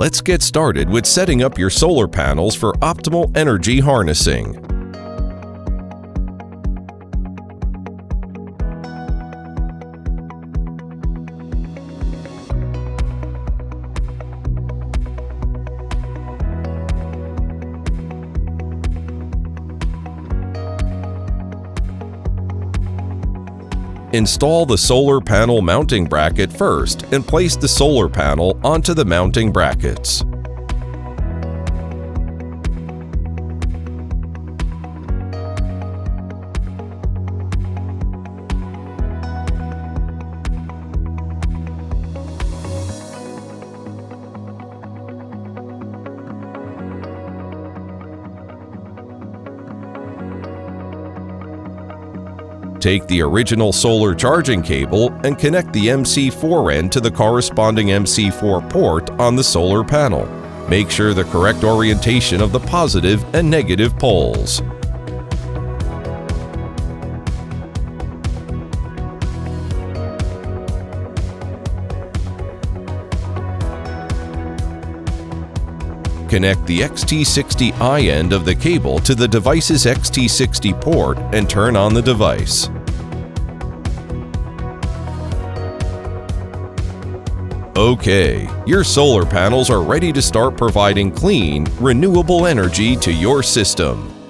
Let's get started with setting up your solar panels for optimal energy harnessing. Install the solar panel mounting bracket first and place the solar panel onto the mounting brackets. Take the original solar charging cable and connect the MC4 end to the corresponding MC4 port on the solar panel. Make sure the correct orientation of the positive and negative poles. Connect the XT60I end of the cable to the device's XT60 port and turn on the device. Okay, your solar panels are ready to start providing clean, renewable energy to your system.